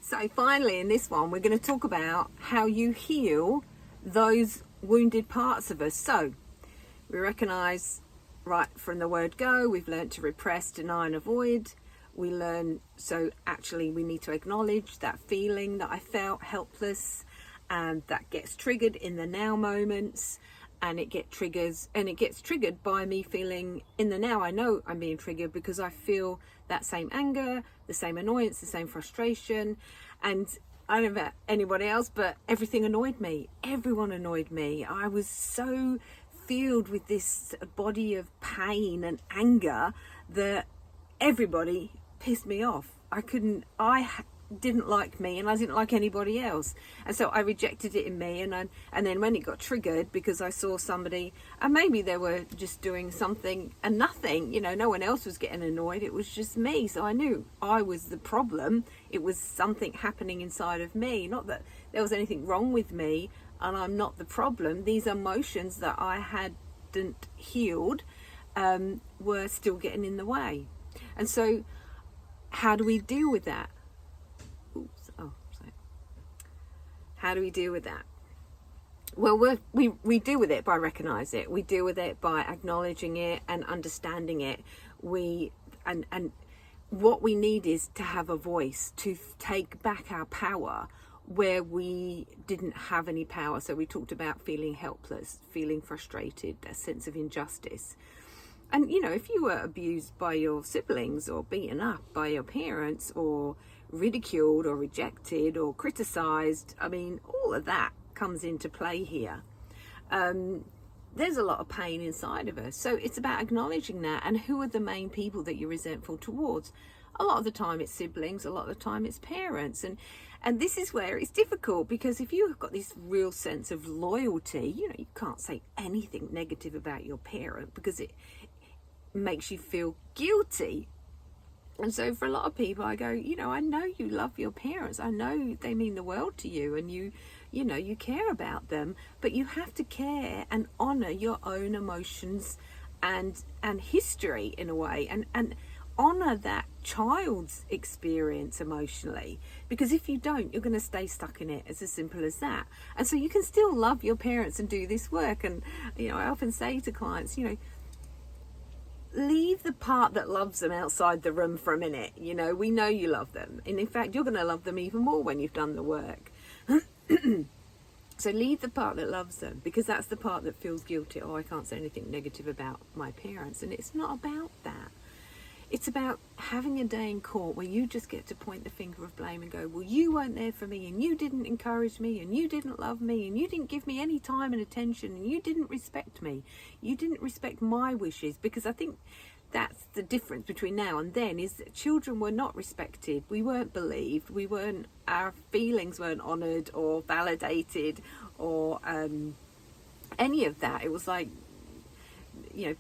So finally, in this one, we're going to talk about how you heal those wounded parts of us. So we recognise right from the word go, we've learned to repress, deny and avoid. We learn, so actually we need to acknowledge that feeling that I felt helpless, and that gets triggered in the now moments, and it gets triggered by me feeling in the now. I know I'm being triggered because I feel that same anger, the same annoyance, the same frustration. And I don't know about anybody else, but everything annoyed me. Everyone annoyed me. I was so filled with this body of pain and anger that everybody pissed me off. I didn't like me, and I didn't like anybody else, and so I rejected it in me. And then when it got triggered because I saw somebody, and maybe they were just doing something and nothing, no one else was getting annoyed, it was just me, so I knew I was the problem. It was something happening inside of me, not that there was anything wrong with me, and I'm not the problem. These emotions that I hadn't healed were still getting in the way. And so how do we deal with that? How do we deal with that? Well, we deal with it by recognizing it. We deal with it by acknowledging it and understanding it. And what we need is to have a voice, to take back our power where we didn't have any power. So we talked about feeling helpless, feeling frustrated, a sense of injustice. And if you were abused by your siblings, or beaten up by your parents, or ridiculed or rejected or criticized, all of that comes into play here. There's a lot of pain inside of us, so it's about acknowledging that. And who are the main people that you're resentful towards? A lot of the time it's siblings, a lot of the time it's parents, and this is where it's difficult, because if you've got this real sense of loyalty, you can't say anything negative about your parent because it makes you feel guilty. And so for a lot of people, I go, I know you love your parents. I know they mean the world to you, and you care about them, but you have to care and honor your own emotions and history in a way, and honor that child's experience emotionally, because if you don't, you're going to stay stuck in it. It's as simple as that. And so you can still love your parents and do this work. And, I often say to clients, leave the part that loves them outside the room for a minute. We know you love them, and in fact you're going to love them even more when you've done the work. So leave the part that loves them, because that's the part that feels guilty. I can't say anything negative about my parents. And it's not about that. It's about having a day in court where you just get to point the finger of blame and go, well, you weren't there for me, and you didn't encourage me, and you didn't love me, and you didn't give me any time and attention, and you didn't respect me. You didn't respect my wishes. Because I think that's the difference between now and then, is that children were not respected. We weren't believed. Our feelings weren't honoured or validated or any of that. It was like,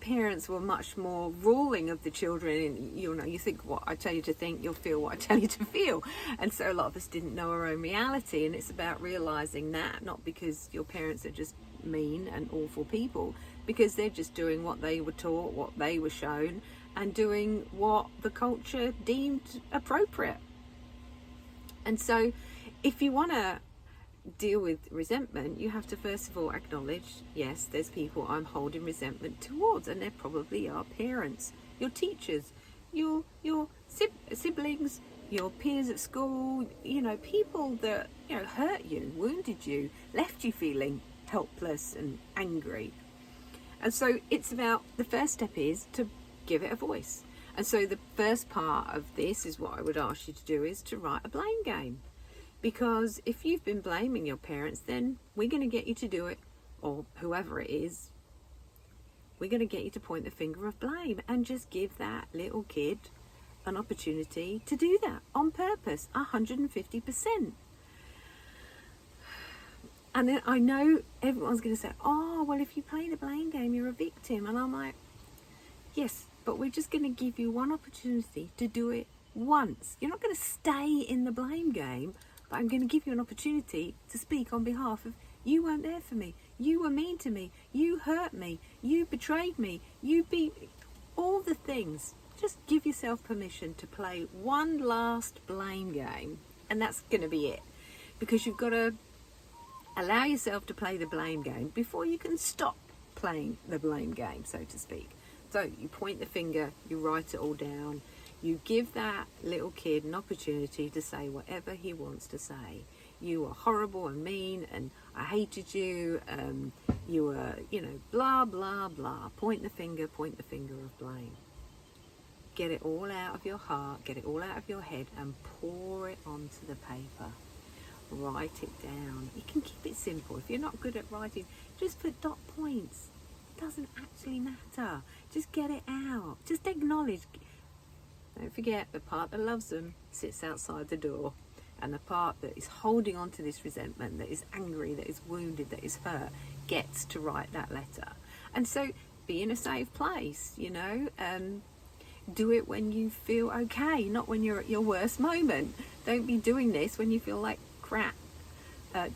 parents were much more ruling of the children, and you think what I tell you to think, you'll feel what I tell you to feel. And so a lot of us didn't know our own reality, and it's about realizing that, not because your parents are just mean and awful people, because they're just doing what they were taught, what they were shown, and doing what the culture deemed appropriate. And so if you want to deal with resentment, you have to first of all acknowledge, yes, there's people I'm holding resentment towards, and there probably are parents, your teachers, your siblings, your peers at school, people that hurt you, wounded you, left you feeling helpless and angry. And so it's about, the first step is to give it a voice. And so the first part of this is what I would ask you to do, is to write a blame game. Because if you've been blaming your parents, then we're going to get you to do it, or whoever it is, we're going to get you to point the finger of blame, and just give that little kid an opportunity to do that on purpose, 150%. And then I know everyone's going to say, oh, well, if you play the blame game, you're a victim. And I'm like, yes, but we're just going to give you one opportunity to do it once. You're not going to stay in the blame game, but I'm going to give you an opportunity to speak on behalf of, you weren't there for me, you were mean to me, you hurt me, you betrayed me, you beat me, all the things. Just give yourself permission to play one last blame game And that's going to be it, because you've got to allow yourself to play the blame game before you can stop playing the blame game, so to speak. So you point the finger, you write it all down, you give that little kid an opportunity to say whatever he wants to say. You were horrible and mean, and I hated you, you were, blah, blah, blah. Point the finger of blame. Get it all out of your heart, get it all out of your head, and pour it onto the paper. Write it down. You can keep it simple. If you're not good at writing, just put dot points. It doesn't actually matter. Just get it out. Just acknowledge. Don't forget, the part that loves them sits outside the door, and the part that is holding on to this resentment, that is angry, that is wounded, that is hurt, gets to write that letter. And so be in a safe place, do it when you feel okay, not when you're at your worst moment. Don't be doing this when you feel like crap.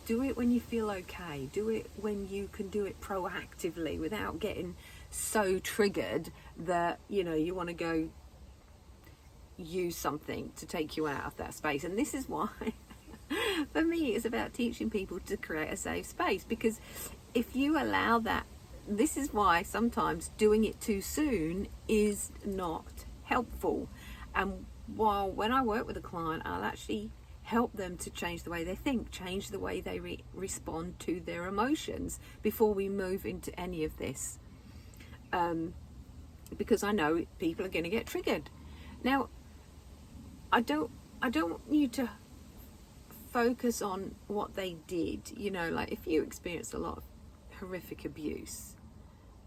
Do it when you feel okay. Do it when you can do it proactively without getting so triggered that, you want to go use something to take you out of that space. And this is why, for me, it's about teaching people to create a safe space, because if you allow that, this is why sometimes doing it too soon is not helpful. And when I work with a client, I'll actually help them to change the way they think, change the way they respond to their emotions before we move into any of this, because I know people are going to get triggered. Now, I don't want you to focus on what they did. Like if you experience a lot of horrific abuse,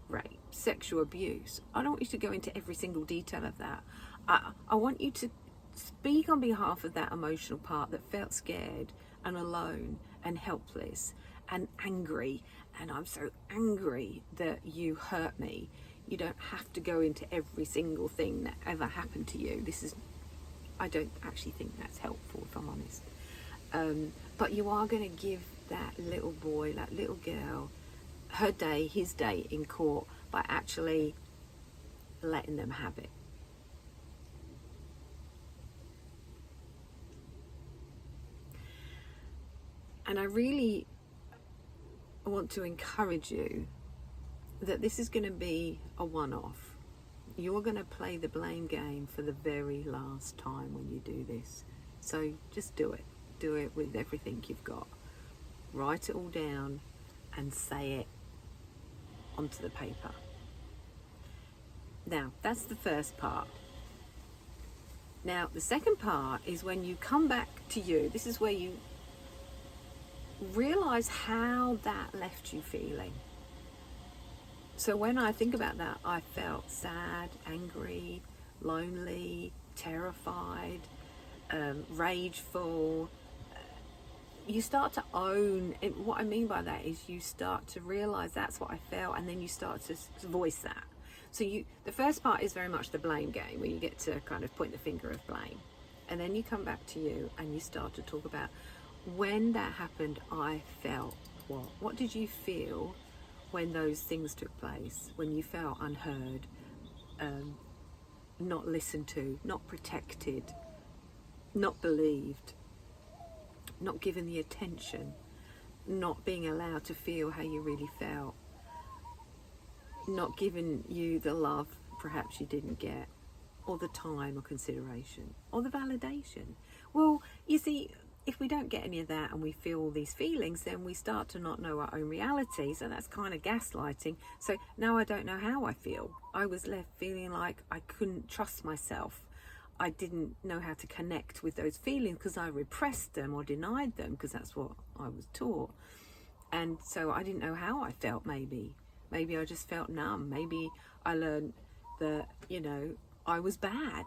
rape, sexual abuse, I don't want you to go into every single detail of that. I want you to speak on behalf of that emotional part that felt scared and alone and helpless and angry, and I'm so angry that you hurt me. You don't have to go into every single thing that ever happened to you. I don't actually think that's helpful, if I'm honest. But you are going to give that little boy, that little girl, her day, his day in court by actually letting them have it. And I really want to encourage you that this is going to be a one-off. You're going to play the blame game for the very last time when you do this. So just do it. Do it with everything you've got. Write it all down and say it onto the paper. Now, that's the first part. Now, the second part is when you come back to you. This is where you realize how that left you feeling. So when I think about that, I felt sad, angry, lonely, terrified, rageful. You start to own it. What I mean by that is you start to realize that's what I felt, and then you start to voice that. So the first part is very much the blame game, where you get to kind of point the finger of blame, and then you come back to you and you start to talk about when that happened. I felt what? What did you feel when those things took place? When you felt unheard, not listened to, not protected, not believed, not given the attention, not being allowed to feel how you really felt, not giving you the love perhaps you didn't get, or the time or consideration, or the validation. Well, you see, if we don't get any of that and we feel all these feelings, then we start to not know our own reality. So that's kind of gaslighting. So now I don't know how I feel. I was left feeling like I couldn't trust myself. I didn't know how to connect with those feelings because I repressed them or denied them, because that's what I was taught. And so I didn't know how I felt. Maybe I just felt numb. Maybe I learned that, I was bad,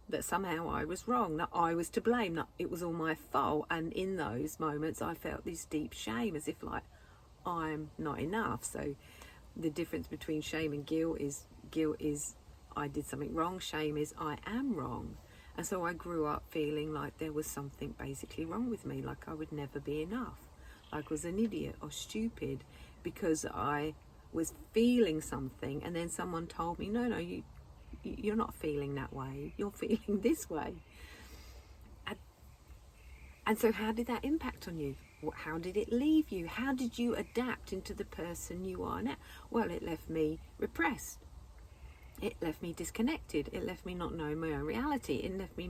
that somehow I was wrong, that I was to blame, that it was all my fault. And in those moments I felt this deep shame, as if like I'm not enough. So the difference between shame and guilt is I did something wrong. Shame is I am wrong. And so I grew up feeling like there was something basically wrong with me, like I would never be enough, like I was an idiot or stupid because I was feeling something, and then someone told me, no, you're not feeling that way, you're feeling this way. And so how did that impact on you? How did it leave you? How did you adapt into the person you are now? Well, it left me repressed. It left me disconnected. It left me not knowing my own reality. It left me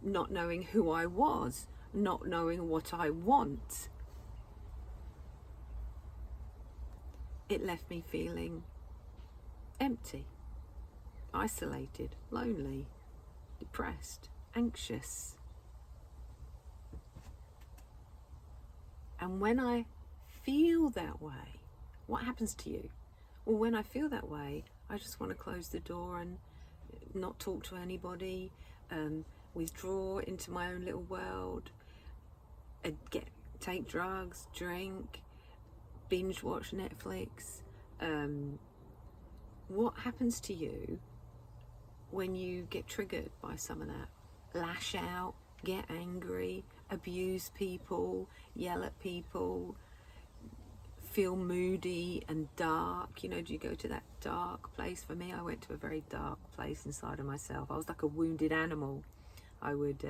not knowing who I was, not knowing what I want. It left me feeling empty, isolated, lonely, depressed, anxious. And when I feel that way, what happens to you? Well, when I feel that way, I just want to close the door and not talk to anybody, withdraw into my own little world, take drugs, drink, binge watch Netflix. What happens to you when you get triggered by some of that? Lash out, get angry, abuse people, yell at people, feel moody and dark. You know, do you go to that dark place? For me, I went to a very dark place inside of myself. I was like a wounded animal. I would,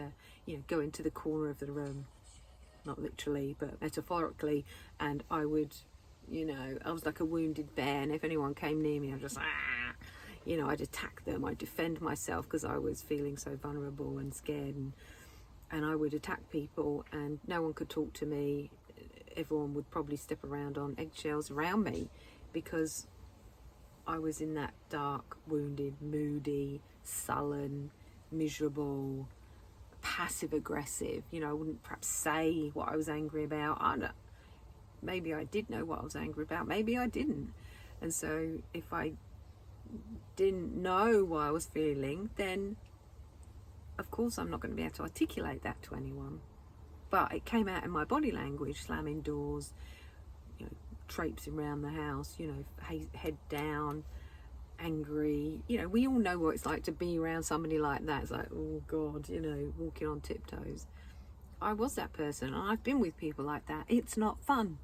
go into the corner of the room, not literally, but metaphorically, and I would, I was like a wounded bear, and if anyone came near me, I'd just, I'd attack them. I'd defend myself because I was feeling so vulnerable and scared, and I would attack people, and no one could talk to me. Everyone would probably step around on eggshells around me because I was in that dark, wounded, moody, sullen, miserable, passive aggressive. I wouldn't perhaps say what I was angry about. Maybe I did know what I was angry about, maybe I didn't. And so if I didn't know what I was feeling, then of course I'm not going to be able to articulate that to anyone. But it came out in my body language, slamming doors, traipsing around the house, head down, angry. We all know what it's like to be around somebody like that. It's like, oh God, walking on tiptoes. I was that person, and I've been with people like that. It's not fun,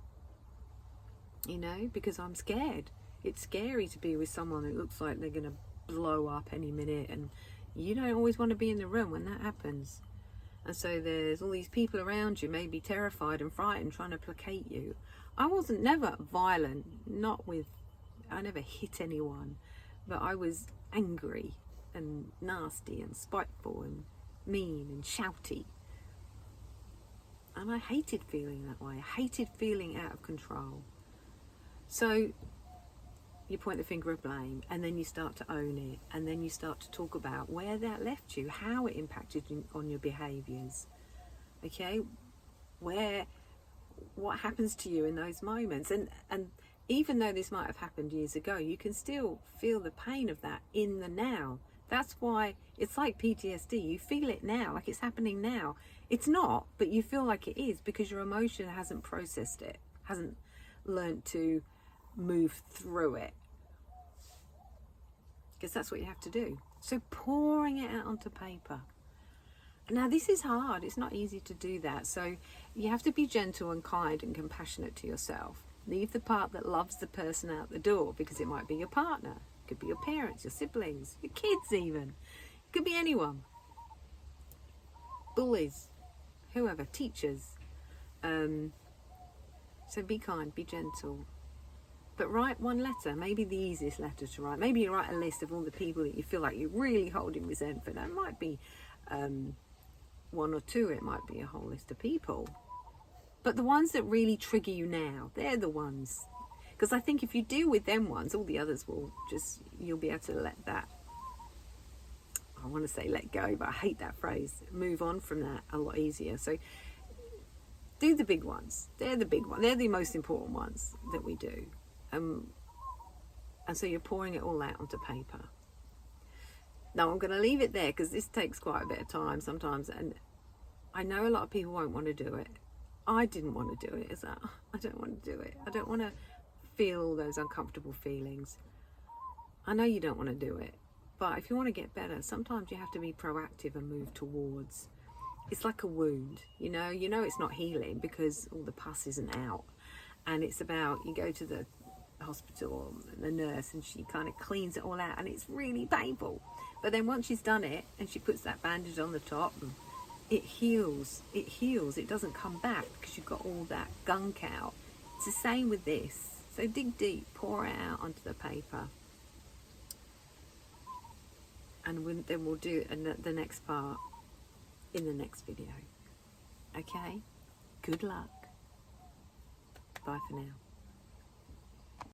because I'm scared. It's scary to be with someone that looks like they're going to blow up any minute, and you don't always want to be in the room when that happens. And so there's all these people around you, maybe terrified and frightened, trying to placate you. I wasn't never violent, I never hit anyone, but I was angry and nasty and spiteful and mean and shouty. And I hated feeling that way. I hated feeling out of control. So you point the finger of blame, and then you start to own it, and then you start to talk about where that left you, how it impacted on your behaviours. Okay, what happens to you in those moments, and even though this might have happened years ago, you can still feel the pain of that in the now. That's why it's like PTSD. You feel it now, like it's happening now. It's not, but you feel like it is because your emotion hasn't processed it, hasn't learned to move through it, because that's what you have to do. So pouring it out onto paper. Now this is hard, it's not easy to do that, so you have to be gentle and kind and compassionate to yourself. Leave the part that loves the person out the door, because it might be your partner, it could be your parents, your siblings, your kids even, it could be anyone, bullies, whoever, teachers. So be kind, be gentle. But write one letter, maybe the easiest letter to write. Maybe you write a list of all the people that you feel like you're really holding resentment for. That might be one or two, it might be a whole list of people. But the ones that really trigger you now, they're the ones. Because I think if you deal with them ones, all the others will just, you'll be able to let that, I want to say let go, but I hate that phrase, move on from that a lot easier. So do the big ones. They're the big ones. They're the most important ones that we do. And so you're pouring it all out onto paper. Now I'm going to leave it there because this takes quite a bit of time sometimes, and I know a lot of people won't want to do it. I didn't want to do it. I don't want to do it. I don't want to feel all those uncomfortable feelings. I know you don't want to do it, but if you want to get better, sometimes you have to be proactive and move towards. It's like a wound, you know it's not healing because all the pus isn't out, and it's about, you go to the hospital and the nurse and she kind of cleans it all out and it's really painful, but then once she's done it and she puts that bandage on the top and it heals. It doesn't come back because you've got all that gunk out. It's the same with this. So dig deep, pour it out onto the paper. And then we'll do the next part in the next video. Okay? Good luck. Bye for now.